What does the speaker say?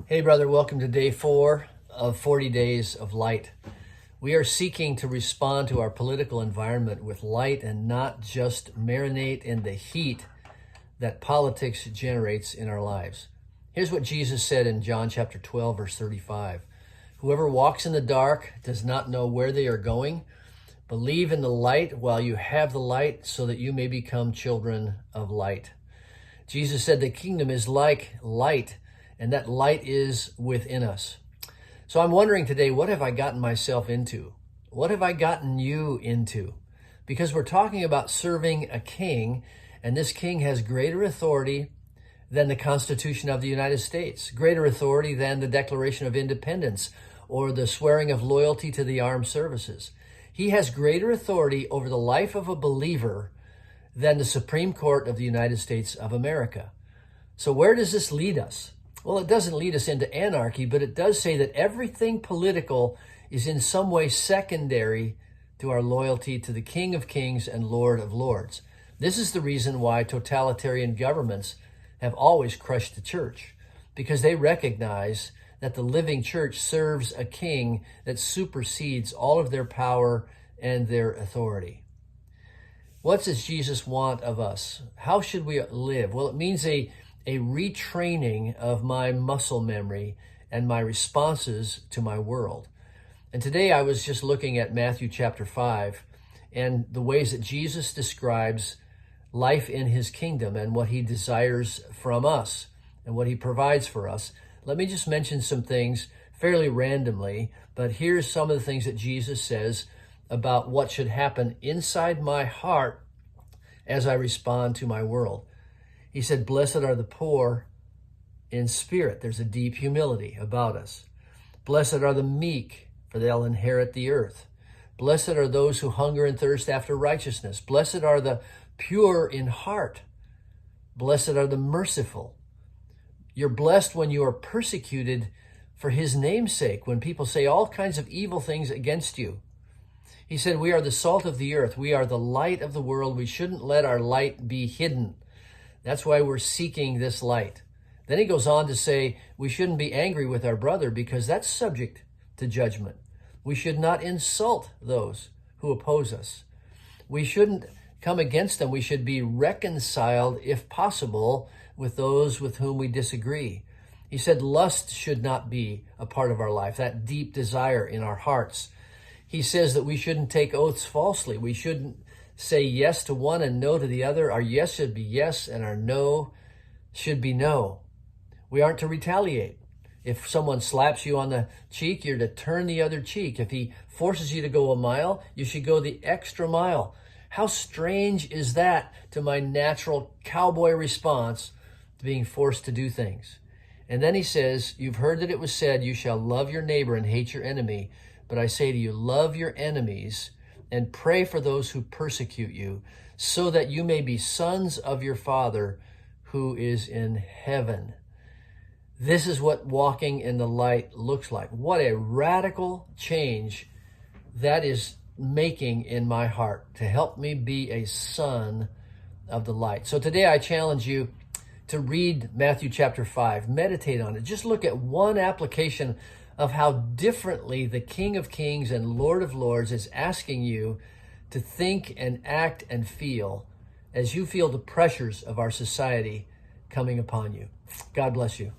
Hey, brother, welcome to day 4 of 40 Days of Light. We are seeking to respond to our political environment with light and not just marinate in the heat that politics generates in our lives. Here's what Jesus said in John chapter 12, verse 35. Whoever walks in the dark does not know where they are going. Believe in the light while you have the light so that you may become children of light. Jesus said the kingdom is like light, and that light is within us. So I'm wondering today, what have I gotten myself into? What have I gotten you into? Because we're talking about serving a king, and this king has greater authority than the Constitution of the United States, greater authority than the Declaration of Independence or the swearing of loyalty to the armed services. He has greater authority over the life of a believer than the Supreme Court of the United States of America. So where does this lead us? Well, it doesn't lead us into anarchy, but it does say that everything political is in some way secondary to our loyalty to the King of Kings and Lord of Lords. This is the reason why totalitarian governments have always crushed the church, because they recognize that the living church serves a king that supersedes all of their power and their authority. What does Jesus want of us? How should we live? Well, it means a retraining of my muscle memory and my responses to my world. And today I was just looking at Matthew chapter 5 and the ways that Jesus describes life in his kingdom and what he desires from us and what he provides for us. Let me just mention some things fairly randomly, but here's some of the things that Jesus says about what should happen inside my heart as I respond to my world. He said, blessed are the poor in spirit. There's a deep humility about us. Blessed are the meek, for they'll inherit the earth. Blessed are those who hunger and thirst after righteousness. Blessed are the pure in heart. Blessed are the merciful. You're blessed when you are persecuted for his name's sake, when people say all kinds of evil things against you. He said, we are the salt of the earth. We are the light of the world. We shouldn't let our light be hidden. That's why we're seeking this light. Then he goes on to say, we shouldn't be angry with our brother because that's subject to judgment. We should not insult those who oppose us. We shouldn't come against them. We should be reconciled, if possible, with those with whom we disagree. He said lust should not be a part of our life, that deep desire in our hearts. He says that we shouldn't take oaths falsely. We shouldn't say yes to one and no to the other. Our yes should be yes and our no should be no. We aren't to retaliate. If someone slaps you on the cheek, you're to turn the other cheek. If he forces you to go a mile, you should go the extra mile. How strange is that to my natural cowboy response to being forced to do things? And then he says, you've heard that it was said, you shall love your neighbor and hate your enemy. But I say to you, love your enemies and pray for those who persecute you, so that you may be sons of your Father who is in heaven. This is what walking in the light looks like. What a radical change that is making in my heart to help me be a son of the light. So today I challenge you to read Matthew chapter 5, meditate on it. Just look at one application of how differently the King of Kings and Lord of Lords is asking you to think and act and feel as you feel the pressures of our society coming upon you. God bless you.